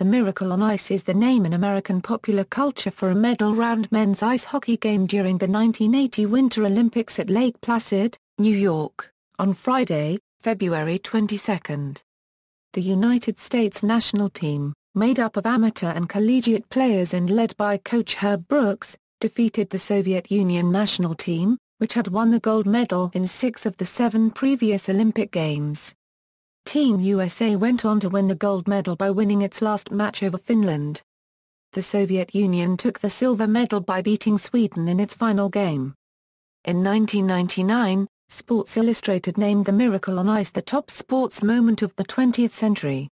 The Miracle on Ice is the name in American popular culture for a medal-round men's ice hockey game during the 1980 Winter Olympics at Lake Placid, New York, on Friday, February 22. The United States national team, made up of amateur and collegiate players and led by coach Herb Brooks, defeated the Soviet Union national team, which had won the gold medal in 6 of the 7 previous Olympic Games. Team USA went on to win the gold medal by winning its last match over Finland. The Soviet Union took the silver medal by beating Sweden in its final game. In 1999, Sports Illustrated named the Miracle on Ice the top sports moment of the 20th century.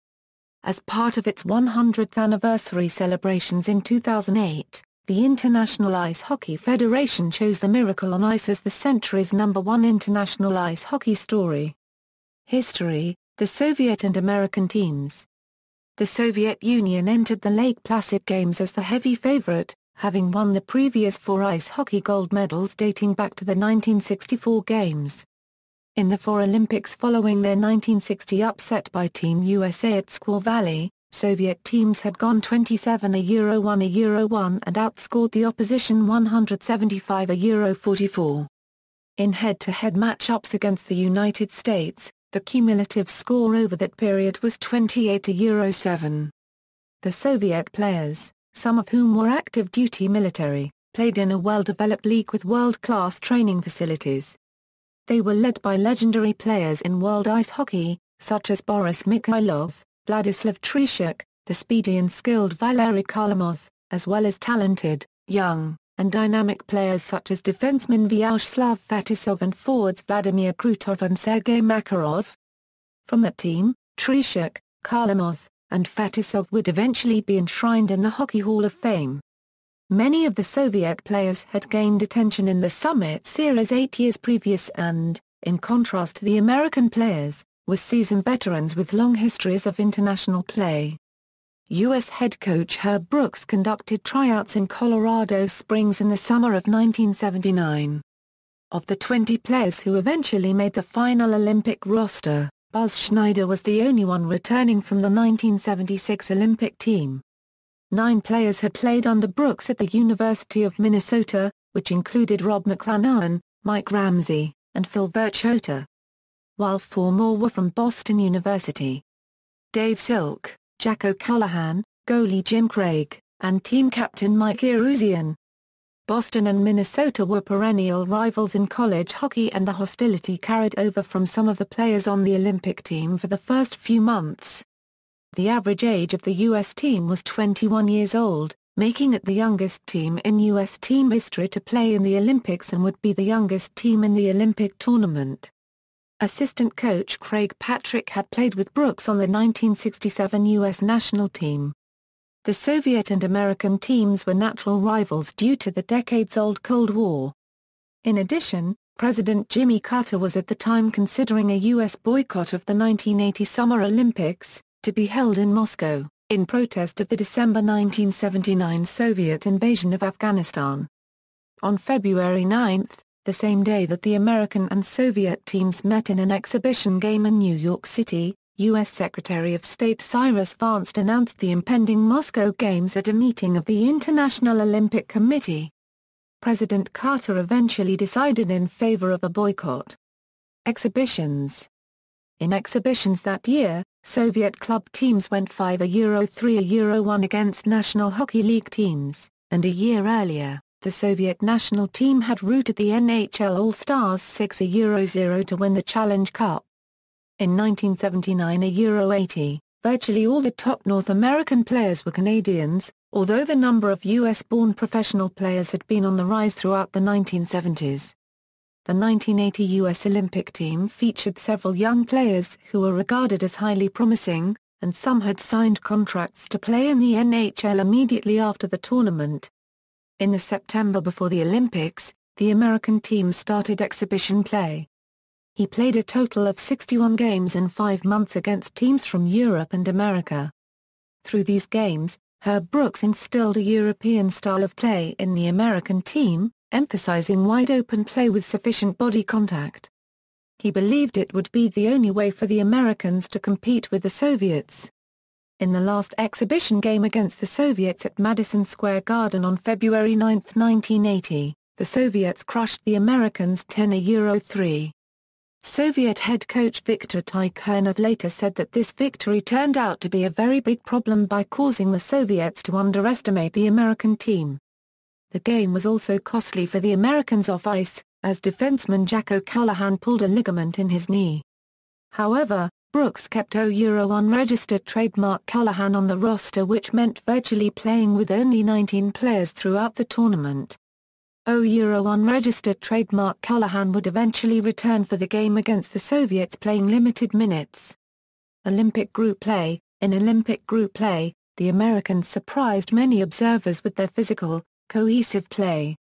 As part of its 100th anniversary celebrations in 2008, the International Ice Hockey Federation chose the Miracle on Ice as the century's #1 international ice hockey story. History: the Soviet and American teams. The Soviet Union entered the Lake Placid Games as the heavy favorite, having won the previous 4 ice hockey gold medals dating back to the 1964 Games. In the 4 Olympics following their 1960 upset by Team USA at Squaw Valley, Soviet teams had gone 27-1-1 and outscored the opposition 175-44. In head-to-head matchups against the United States, the cumulative score over that period was 28-7. The Soviet players, some of whom were active duty military, played in a well-developed league with world-class training facilities. They were led by legendary players in world ice hockey, such as Boris Mikhailov, Vladislav Treshuk, the speedy and skilled Valery Kharlamov, as well as talented, young, and dynamic players such as defenseman Vyacheslav Fetisov and forwards Vladimir Krutov and Sergei Makarov. From that team, Treshuk, Kharlamov, and Fetisov would eventually be enshrined in the Hockey Hall of Fame. Many of the Soviet players had gained attention in the Summit Series 8 years previous and, in contrast to the American players, were seasoned veterans with long histories of international play. U.S. head coach Herb Brooks conducted tryouts in Colorado Springs in the summer of 1979. Of the 20 players who eventually made the final Olympic roster, Buzz Schneider was the only one returning from the 1976 Olympic team. 9 players had played under Brooks at the University of Minnesota, which included Rob McClanahan, Mike Ramsey, and Phil Verchota, while 4 more were from Boston University. Dave Silk, Jack O'Callahan, goalie Jim Craig, and team captain Mike Eruzione. Boston and Minnesota were perennial rivals in college hockey, and the hostility carried over from some of the players on the Olympic team for the first few months. The average age of the U.S. team was 21 years old, making it the youngest team in U.S. team history to play in the Olympics and would be the youngest team in the Olympic tournament. Assistant coach Craig Patrick had played with Brooks on the 1967 U.S. national team. The Soviet and American teams were natural rivals due to the decades-old Cold War. In addition, President Jimmy Carter was at the time considering a U.S. boycott of the 1980 Summer Olympics, to be held in Moscow, in protest of the December 1979 Soviet invasion of Afghanistan. On February 9, the same day that the American and Soviet teams met in an exhibition game in New York City, U.S. Secretary of State Cyrus Vance announced the impending Moscow Games at a meeting of the International Olympic Committee. President Carter eventually decided in favor of a boycott. Exhibitions. In exhibitions that year, Soviet club teams went 5-3-1 against National Hockey League teams, and a year earlier, the Soviet national team had routed the NHL All-Stars 6-0 to win the Challenge Cup. In 1979 Euro 80, virtually all the top North American players were Canadians, although the number of U.S.-born professional players had been on the rise throughout the 1970s. The 1980 U.S. Olympic team featured several young players who were regarded as highly promising, and some had signed contracts to play in the NHL immediately after the tournament. In the September before the Olympics, the American team started exhibition play. He played a total of 61 games in 5 months against teams from Europe and America. Through these games, Herb Brooks instilled a European style of play in the American team, emphasizing wide-open play with sufficient body contact. He believed it would be the only way for the Americans to compete with the Soviets. In the last exhibition game against the Soviets at Madison Square Garden on February 9, 1980, the Soviets crushed the Americans 10-3. Soviet head coach Viktor Tikhonov later said that this victory turned out to be a very big problem by causing the Soviets to underestimate the American team. The game was also costly for the Americans off ice, as defenseman Jack O'Callahan pulled a ligament in his knee. However, Brooks kept unregistered trademark Callahan on the roster, which meant virtually playing with only 19 players throughout the tournament. Unregistered trademark Callahan would eventually return for the game against the Soviets, playing limited minutes. Olympic group play. In Olympic group play, the Americans surprised many observers with their physical, cohesive play.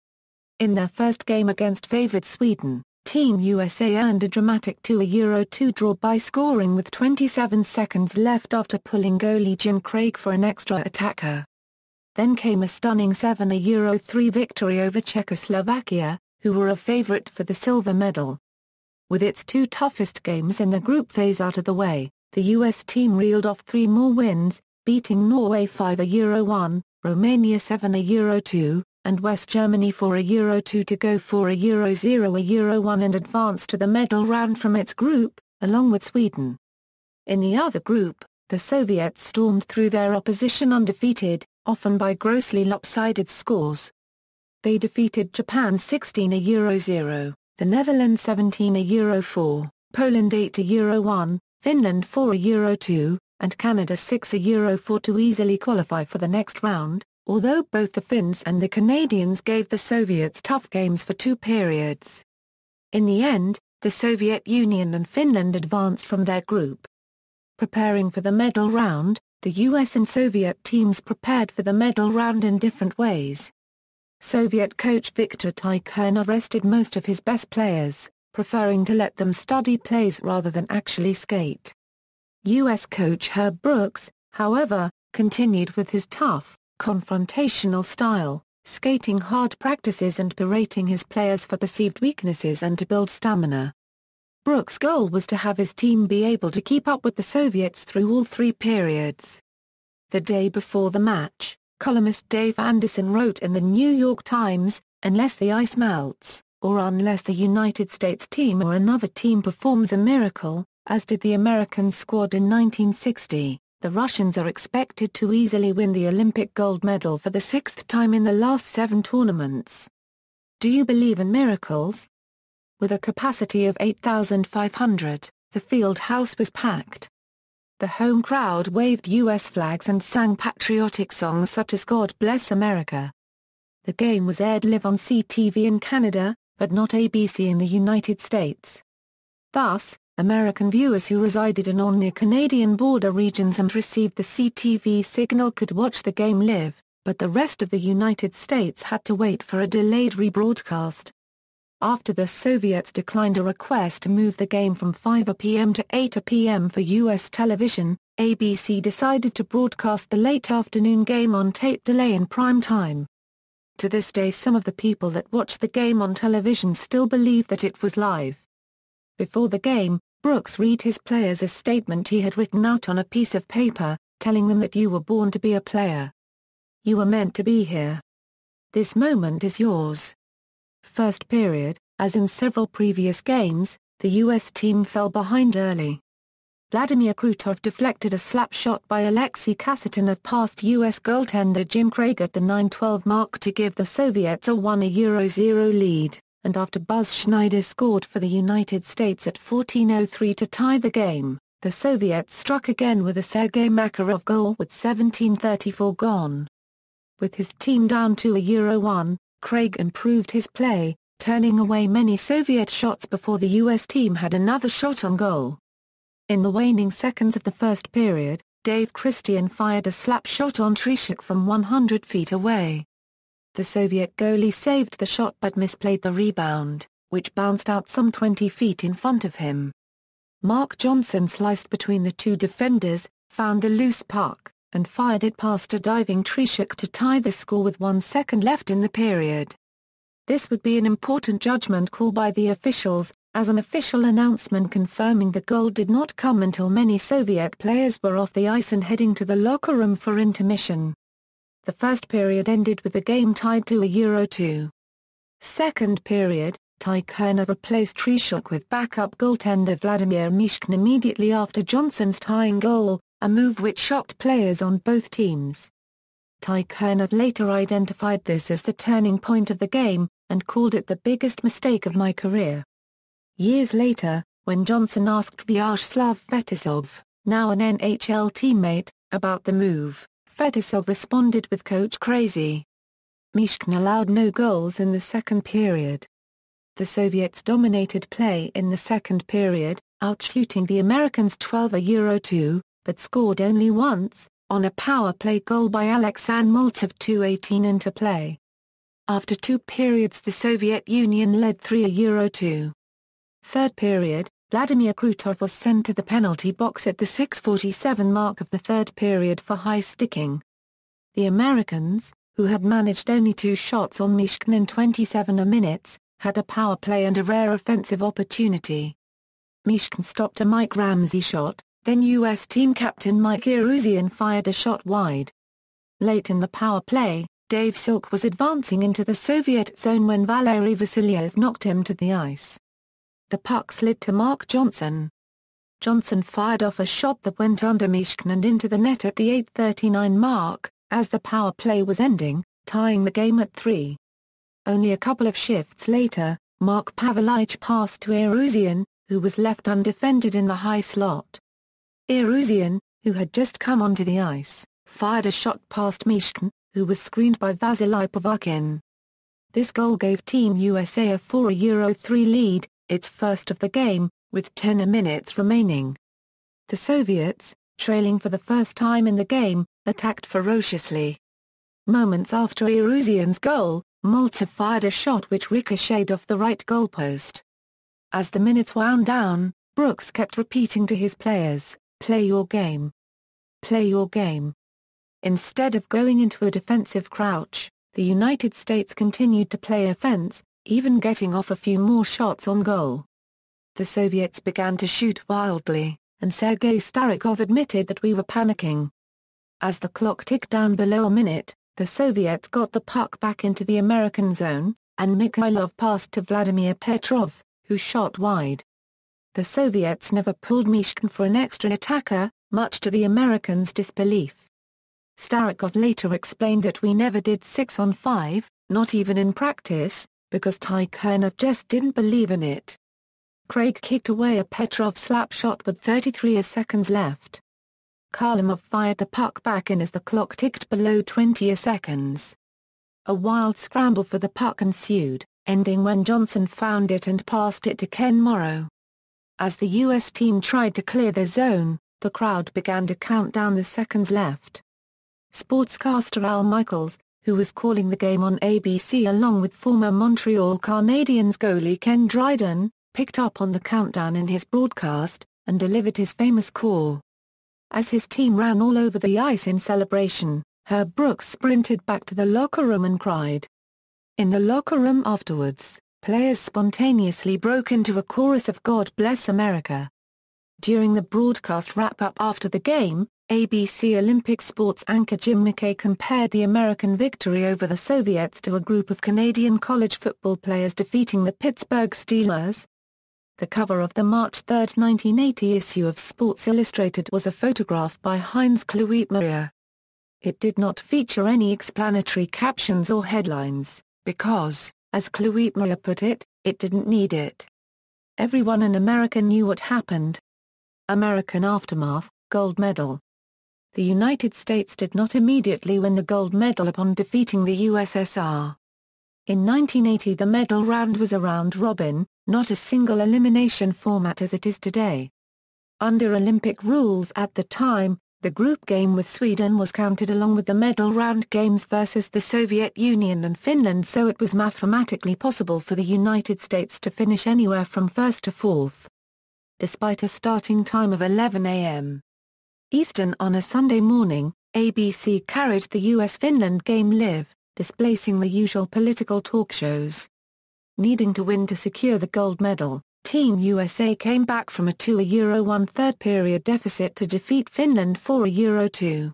In their first game against favored Sweden, Team USA earned a dramatic 2-2 draw by scoring with 27 seconds left after pulling goalie Jim Craig for an extra attacker. Then came a stunning 7-3 victory over Czechoslovakia, who were a favorite for the silver medal. With its two toughest games in the group phase out of the way, the U.S. team reeled off three more wins, beating Norway 5-1, Romania 7-2, and West Germany 4-2 to go 4-0-1 and advanced to the medal round from its group, along with Sweden. In the other group, the Soviets stormed through their opposition undefeated, often by grossly lopsided scores. They defeated Japan 16-0, the Netherlands 17-4, Poland 8-1, Finland 4-2, and Canada 6-4 to easily qualify for the next round, although both the Finns and the Canadians gave the Soviets tough games for two periods. In the end, the Soviet Union and Finland advanced from their group. Preparing for the medal round, the US and Soviet teams prepared for the medal round in different ways. Soviet coach Viktor Tikhonov rested most of his best players, preferring to let them study plays rather than actually skate. US coach Herb Brooks, however, continued with his tough, confrontational style, skating hard practices and berating his players for perceived weaknesses and to build stamina. Brooks' goal was to have his team be able to keep up with the Soviets through all three periods. The day before the match, columnist Dave Anderson wrote in the New York Times, "Unless the ice melts, or unless the United States team or another team performs a miracle, as did the American squad in 1960, the Russians are expected to easily win the Olympic gold medal for the sixth time in the last 7 tournaments." Do you believe in miracles? With a capacity of 8,500, the field house was packed. The home crowd waved U.S. flags and sang patriotic songs such as God Bless America. The game was aired live on CTV in Canada, but not ABC in the United States. Thus, American viewers who resided in or near Canadian border regions and received the CTV signal could watch the game live, but the rest of the United States had to wait for a delayed rebroadcast. After the Soviets declined a request to move the game from 5 p.m. to 8 p.m. for U.S. television, ABC decided to broadcast the late afternoon game on tape delay in prime time. To this day, some of the people that watched the game on television still believe that it was live. Before the game, Brooks read his players a statement he had written out on a piece of paper, telling them that you were born to be a player. You were meant to be here. This moment is yours. First period, as in several previous games, the U.S. team fell behind early. Vladimir Krutov deflected a slap shot by Alexei Kasatonov past U.S. goaltender Jim Craig at the 9:12 mark to give the Soviets a 1-0 lead, and after Buzz Schneider scored for the United States at 14:03 to tie the game, the Soviets struck again with a Sergei Makarov goal with 17:34 gone. With his team down 2-1, Craig improved his play, turning away many Soviet shots before the U.S. team had another shot on goal. In the waning seconds of the first period, Dave Christian fired a slap shot on Trishik from 100 feet away. The Soviet goalie saved the shot but misplayed the rebound, which bounced out some 20 feet in front of him. Mark Johnson sliced between the two defenders, found the loose puck, and fired it past a diving Trishik to tie the score with 1 second left in the period. This would be an important judgment call by the officials, as an official announcement confirming the goal did not come until many Soviet players were off the ice and heading to the locker room for intermission. The first period ended with the game tied to 2-2. Second period, Tikhonov replaced Treshuk with backup goaltender Vladimir Mishkin immediately after Johnson's tying goal, a move which shocked players on both teams. Tikhonov later identified this as the turning point of the game, and called it the biggest mistake of my career. Years later, when Johnson asked Vyacheslav Fetisov, now an NHL teammate, about the move, Fetisov responded with "Coach crazy." Mishkin allowed no goals in the second period. The Soviets dominated play in the second period, outshooting the Americans 12-2, but scored only once, on a power play goal by Alexander Maltsev 2:18 into play. After 2 periods the Soviet Union led 3-2. Third period, Vladimir Krutov was sent to the penalty box at the 6:47 mark of the third period for high sticking. The Americans, who had managed only 2 shots on Mishkin in 27 minutes, had a power play and a rare offensive opportunity. Mishkin stopped a Mike Ramsey shot, then U.S. team captain Mike Eruzione fired a shot wide. Late in the power play, Dave Silk was advancing into the Soviet zone when Valery Vasilyev knocked him to the ice. The puck slid to Mark Johnson. Johnson fired off a shot that went under Mishkin and into the net at the 8:39 mark, as the power play was ending, tying the game at 3. Only a couple of shifts later, Mark Pavelich passed to Eruzione, who was left undefended in the high slot. Eruzione, who had just come onto the ice, fired a shot past Mishkin, who was screened by Vasily Povakin. This goal gave Team USA a 4-3 lead, its first of the game, with 10 minutes remaining. The Soviets, trailing for the first time in the game, attacked ferociously. Moments after Eruzione's goal, Maltsev fired a shot which ricocheted off the right goalpost. As the minutes wound down, Brooks kept repeating to his players, "Play your game. Play your game." Instead of going into a defensive crouch, the United States continued to play offense, even getting off a few more shots on goal. The Soviets began to shoot wildly, and Sergei Starikov admitted that "we were panicking." As the clock ticked down below a minute, the Soviets got the puck back into the American zone, and Mikhailov passed to Vladimir Petrov, who shot wide. The Soviets never pulled Mishkin for an extra attacker, much to the Americans' disbelief. Starikov later explained that "we never did 6-on-5, not even in practice, because Tikhonov just didn't believe in it." Craig kicked away a Petrov slap shot with 33 seconds left. Kharlamov fired the puck back in as the clock ticked below 20 seconds. A wild scramble for the puck ensued, ending when Johnson found it and passed it to Ken Morrow. As the U.S. team tried to clear the zone, the crowd began to count down the seconds left. Sportscaster Al Michaels, who was calling the game on ABC along with former Montreal Canadiens goalie Ken Dryden, picked up on the countdown in his broadcast, and delivered his famous call. As his team ran all over the ice in celebration, Herb Brooks sprinted back to the locker room and cried. In the locker room afterwards, players spontaneously broke into a chorus of "God Bless America." During the broadcast wrap-up after the game, ABC Olympic sports anchor Jim McKay compared the American victory over the Soviets to a group of Canadian college football players defeating the Pittsburgh Steelers. The cover of the March 3, 1980 issue of Sports Illustrated was a photograph by Heinz Kluitmeier. It did not feature any explanatory captions or headlines, because, as Kluitmeier put it, it didn't need it. Everyone in America knew what happened. American aftermath, gold medal. The United States did not immediately win the gold medal upon defeating the USSR. In 1980 the medal round was a round-robin, not a single elimination format as it is today. Under Olympic rules at the time, the group game with Sweden was counted along with the medal round games versus the Soviet Union and Finland, so it was mathematically possible for the United States to finish anywhere from first to fourth. Despite a starting time of 11 a.m. Eastern on a Sunday morning, ABC carried the US-Finland game live, displacing the usual political talk shows. Needing to win to secure the gold medal, Team USA came back from a 2-1 third-period deficit to defeat Finland 4-2.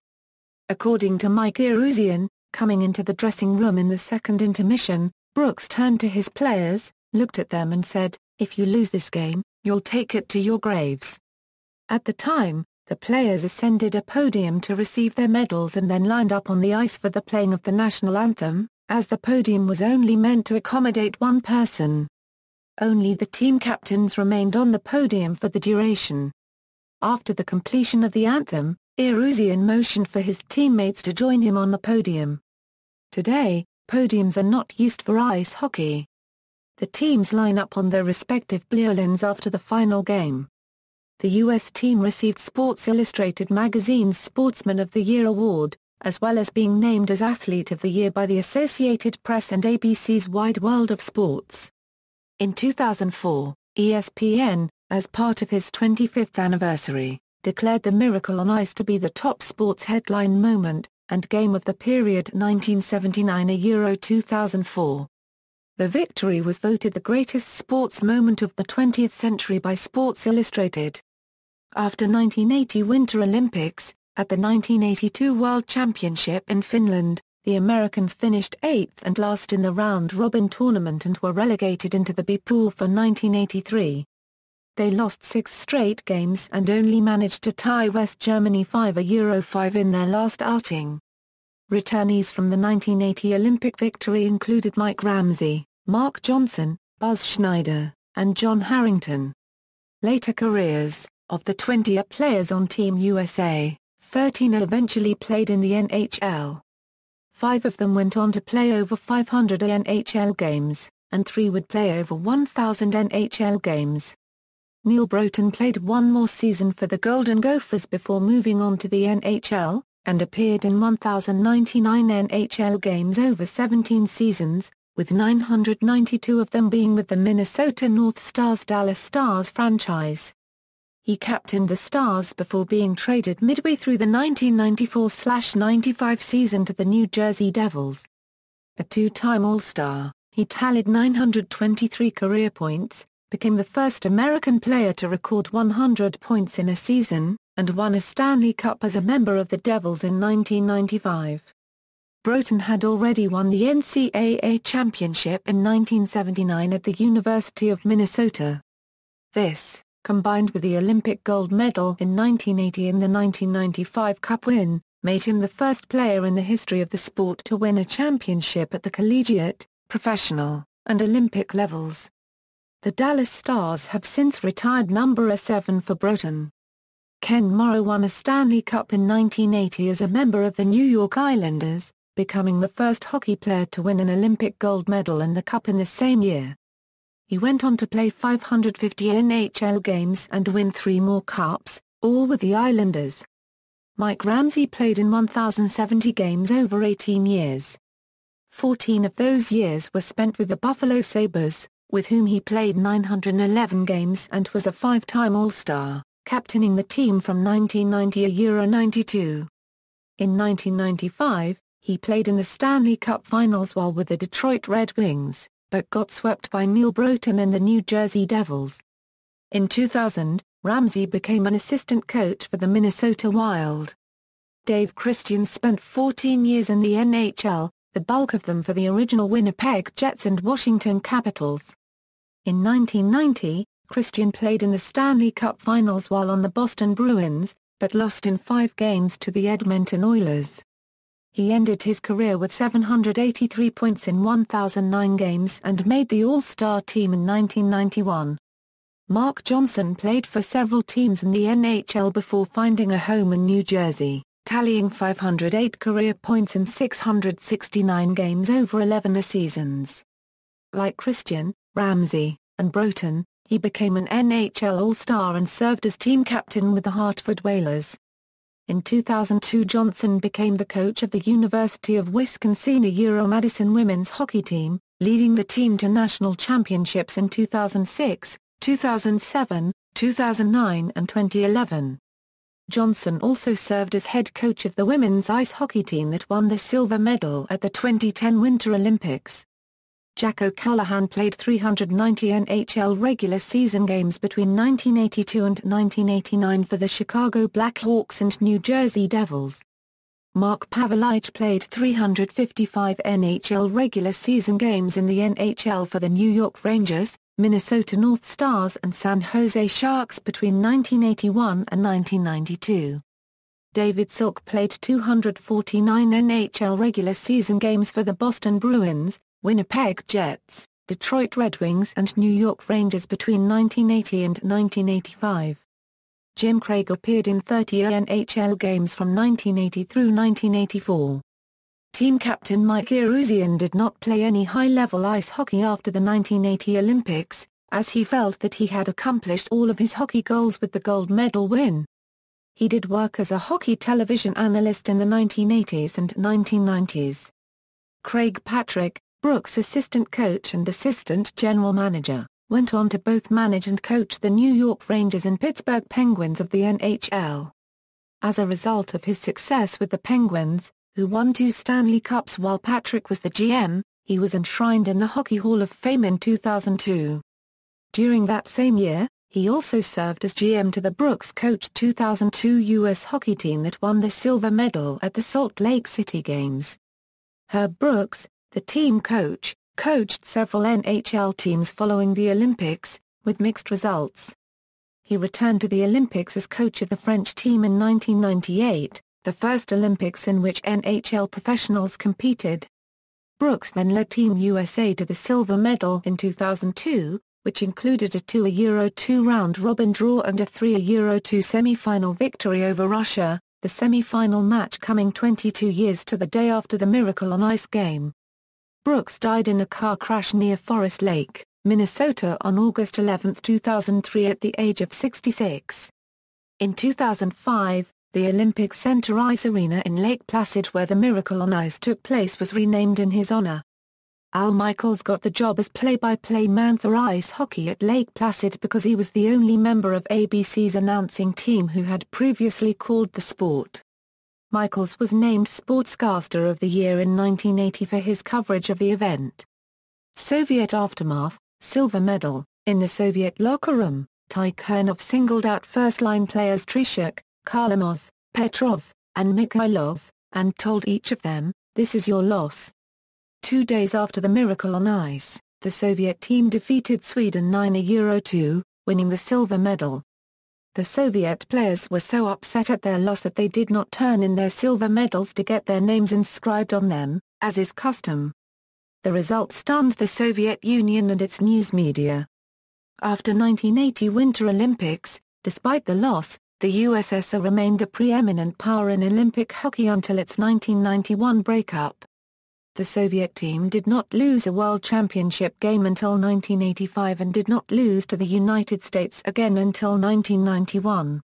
According to Mike Eruzione, coming into the dressing room in the second intermission, Brooks turned to his players, looked at them and said, "If you lose this game, you'll take it to your graves." At the time, the players ascended a podium to receive their medals and then lined up on the ice for the playing of the national anthem, as the podium was only meant to accommodate one person. Only the team captains remained on the podium for the duration. After the completion of the anthem, Eruzione motioned for his teammates to join him on the podium. Today, podiums are not used for ice hockey. The teams line up on their respective violins after the final game. The U.S. team received Sports Illustrated magazine's Sportsman of the Year award, as well as being named as Athlete of the Year by the Associated Press and ABC's Wide World of Sports. In 2004, ESPN, as part of his 25th anniversary, declared the Miracle on Ice to be the top sports headline moment and game of the period 1979-2004. The victory was voted the greatest sports moment of the 20th century by Sports Illustrated. After 1980 Winter Olympics, at the 1982 World Championship in Finland, the Americans finished 8th and last in the round-robin tournament and were relegated into the B pool for 1983. They lost 6 straight games and only managed to tie West Germany 5-5 in their last outing. Returnees from the 1980 Olympic victory included Mike Ramsey, Mark Johnson, Buzz Schneider, and John Harrington. Later careers: of the 20 players on Team USA, 13 eventually played in the NHL. 5 of them went on to play over 500 NHL games, and 3 would play over 1,000 NHL games. Neil Broughton played one more season for the Golden Gophers before moving on to the NHL, and appeared in 1,099 NHL games over 17 seasons, with 992 of them being with the Minnesota North Stars Dallas Stars franchise. He captained the Stars before being traded midway through the 1994-95 season to the New Jersey Devils. A 2-time All-Star, he tallied 923 career points, became the first American player to record 100 points in a season, and won a Stanley Cup as a member of the Devils in 1995. Broughton had already won the NCAA championship in 1979 at the University of Minnesota. This, combined with the Olympic gold medal in 1980 and the 1995 Cup win, made him the first player in the history of the sport to win a championship at the collegiate, professional, and Olympic levels. The Dallas Stars have since retired number 7 for Broughton. Ken Morrow won a Stanley Cup in 1980 as a member of the New York Islanders, becoming the first hockey player to win an Olympic gold medal and the Cup in the same year. He went on to play 550 NHL games and win 3 more Cups, all with the Islanders. Mike Ramsey played in 1,070 games over 18 years. 14 of those years were spent with the Buffalo Sabres, with whom he played 911 games and was a 5-time All-Star, captaining the team from 1990-92. In 1995, he played in the Stanley Cup Finals while with the Detroit Red Wings, but got swept by Neil Broughton and the New Jersey Devils. In 2000, Ramsey became an assistant coach for the Minnesota Wild. Dave Christian spent 14 years in the NHL, the bulk of them for the original Winnipeg Jets and Washington Capitals. In 1990, Christian played in the Stanley Cup Finals while on the Boston Bruins, but lost in 5 games to the Edmonton Oilers. He ended his career with 783 points in 1,009 games and made the All-Star team in 1991. Mark Johnson played for several teams in the NHL before finding a home in New Jersey, tallying 508 career points in 669 games over 11 seasons. Like Christian, Ramsey, and Broughton, he became an NHL All-Star and served as team captain with the Hartford Whalers. In 2002 Johnson became the coach of the University of Wisconsin-Madison women's hockey team, leading the team to national championships in 2006, 2007, 2009 and 2011. Johnson also served as head coach of the women's ice hockey team that won the silver medal at the 2010 Winter Olympics. Jack O'Callaghan played 390 NHL regular season games between 1982 and 1989 for the Chicago Blackhawks and New Jersey Devils. Mark Pavelich played 355 NHL regular season games in the NHL for the New York Rangers, Minnesota North Stars and San Jose Sharks between 1981 and 1992. David Silk played 249 NHL regular season games for the Boston Bruins, Winnipeg Jets, Detroit Red Wings and New York Rangers between 1980 and 1985. Jim Craig appeared in 30 NHL games from 1980 through 1984. Team captain Mike Eruzione did not play any high-level ice hockey after the 1980 Olympics, as he felt that he had accomplished all of his hockey goals with the gold medal win. He did work as a hockey television analyst in the 1980s and 1990s. Craig Patrick, Brooks' assistant coach and assistant general manager, went on to both manage and coach the New York Rangers and Pittsburgh Penguins of the NHL. As a result of his success with the Penguins, who won 2 Stanley Cups while Patrick was the GM, he was enshrined in the Hockey Hall of Fame in 2002. During that same year, he also served as GM to the Brooks-coached 2002 U.S. hockey team that won the silver medal at the Salt Lake City Games. Herb Brooks, the team coach, coached several NHL teams following the Olympics, with mixed results. He returned to the Olympics as coach of the French team in 1998, the first Olympics in which NHL professionals competed. Brooks then led Team USA to the silver medal in 2002, which included a 2-2 round-robin draw and a 3-2 semi-final victory over Russia, the semi-final match coming 22 years to the day after the Miracle on Ice game. Brooks died in a car crash near Forest Lake, Minnesota on August 11, 2003 at the age of 66. In 2005, the Olympic Center Ice Arena in Lake Placid where the Miracle on Ice took place was renamed in his honor. Al Michaels got the job as play-by-play man for ice hockey at Lake Placid because he was the only member of ABC's announcing team who had previously called the sport. Michaels was named Sportscaster of the Year in 1980 for his coverage of the event. Soviet aftermath, silver medal. In the Soviet locker room, Tikhonov singled out first-line players Trishuk, Kharlamov, Petrov, and Mikhailov, and told each of them, "This is your loss." 2 days after the Miracle on Ice, the Soviet team defeated Sweden 9-2, winning the silver medal. The Soviet players were so upset at their loss that they did not turn in their silver medals to get their names inscribed on them, as is custom. The result stunned the Soviet Union and its news media. After 1980 Winter Olympics, despite the loss, the USSR remained the preeminent power in Olympic hockey until its 1991 breakup. The Soviet team did not lose a World Championship game until 1985 and did not lose to the United States again until 1991.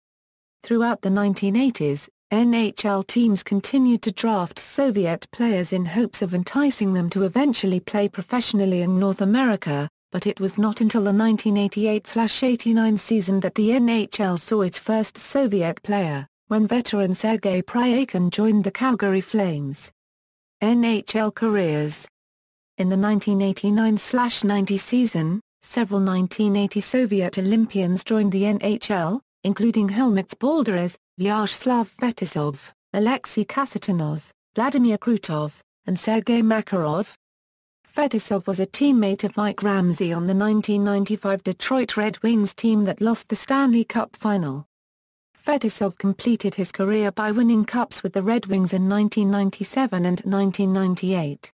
Throughout the 1980s, NHL teams continued to draft Soviet players in hopes of enticing them to eventually play professionally in North America, but it was not until the 1988-89 season that the NHL saw its first Soviet player, when veteran Sergei Pryakin joined the Calgary Flames. NHL careers. In the 1989-90 season, several 1980 Soviet Olympians joined the NHL, including Helmut Balderas, Vyacheslav Fetisov, Alexei Kasatonov, Vladimir Krutov, and Sergei Makarov. Fetisov was a teammate of Mike Ramsey on the 1995 Detroit Red Wings team that lost the Stanley Cup final. Fetisov completed his career by winning cups with the Red Wings in 1997 and 1998.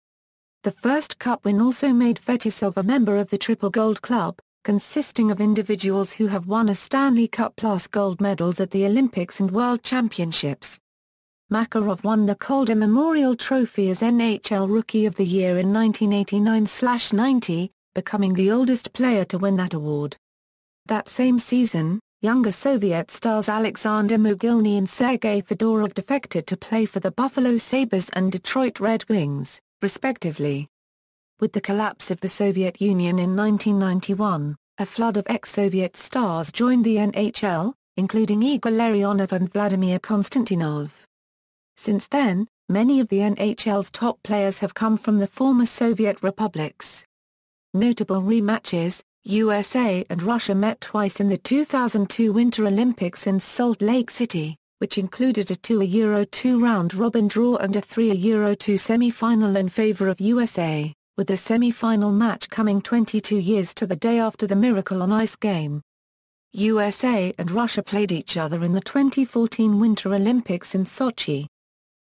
The first cup win also made Fetisov a member of the Triple Gold Club, consisting of individuals who have won a Stanley Cup plus gold medals at the Olympics and World Championships. Makarov won the Calder Memorial Trophy as NHL Rookie of the Year in 1989-90, becoming the oldest player to win that award. That same season, younger Soviet stars Alexander Mogilny and Sergei Fedorov defected to play for the Buffalo Sabres and Detroit Red Wings, respectively. With the collapse of the Soviet Union in 1991, a flood of ex-Soviet stars joined the NHL, including Igor Larionov and Vladimir Konstantinov. Since then, many of the NHL's top players have come from the former Soviet republics. Notable rematches: USA and Russia met twice in the 2002 Winter Olympics in Salt Lake City, which included a 2-2 round-robin draw and a 3-2 semi-final in favor of USA, with the semi-final match coming 22 years to the day after the Miracle on Ice game. USA and Russia played each other in the 2014 Winter Olympics in Sochi.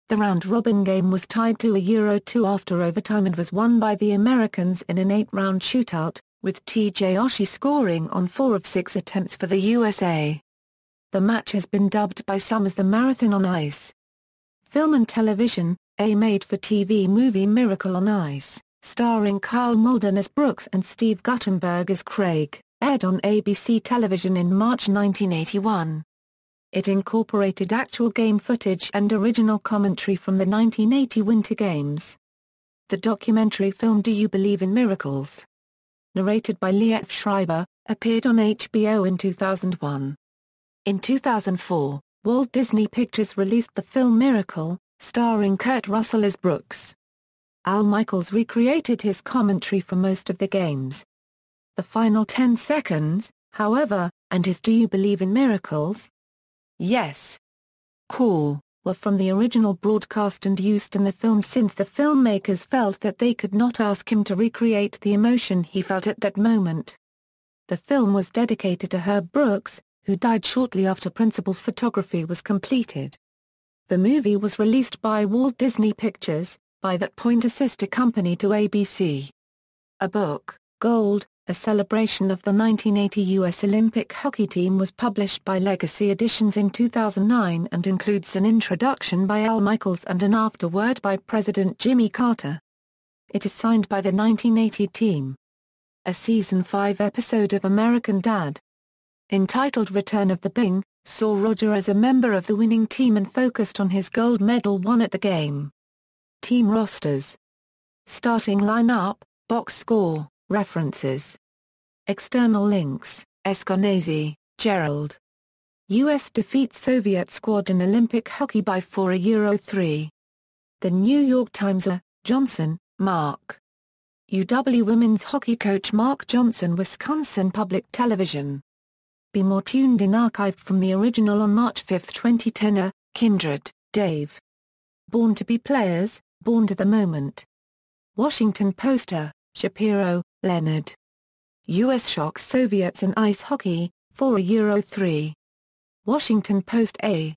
The round-robin game was tied 2-2 after overtime and was won by the Americans in an 8-round shootout, with T.J. Oshie scoring on 4 of 6 attempts for the USA. The match has been dubbed by some as the Marathon on Ice. Film and television: a made-for-TV movie Miracle on Ice, starring Karl Malden as Brooks and Steve Guttenberg as Craig, aired on ABC television in March 1981. It incorporated actual game footage and original commentary from the 1980 Winter Games. The documentary film Do You Believe in Miracles?, narrated by Liev Schreiber, appeared on HBO in 2001. In 2004, Walt Disney Pictures released the film Miracle, starring Kurt Russell as Brooks. Al Michaels recreated his commentary for most of the games. The final 10 seconds, however, and his Do You Believe in Miracles? Yes. Call, were from the original broadcast and used in the film since the filmmakers felt that they could not ask him to recreate the emotion he felt at that moment. The film was dedicated to Herb Brooks, who died shortly after principal photography was completed. The movie was released by Walt Disney Pictures, by that point a sister company to ABC. A book, Gold, a celebration of the 1980 U.S. Olympic hockey team, was published by Legacy Editions in 2009 and includes an introduction by Al Michaels and an afterword by President Jimmy Carter. It is signed by the 1980 team. A Season 5 episode of American Dad! Entitled Return of the Bing, saw Roger as a member of the winning team and focused on his gold medal won at the game. Team rosters. Starting lineup, box score, references. External links: Eskenazi, Gerald. U.S. defeats Soviet squad in Olympic hockey by 4-3. The New York Times. Johnson, Mark. UW women's hockey coach Mark Johnson, Wisconsin Public Television. Be more tuned in, archived from the original on March 5, 2010. Kindred, Dave. Born to be players, born to the moment. Washington Post. Shapiro, Leonard. U.S. shocks Soviets in ice hockey, 4-3. Washington Post. A.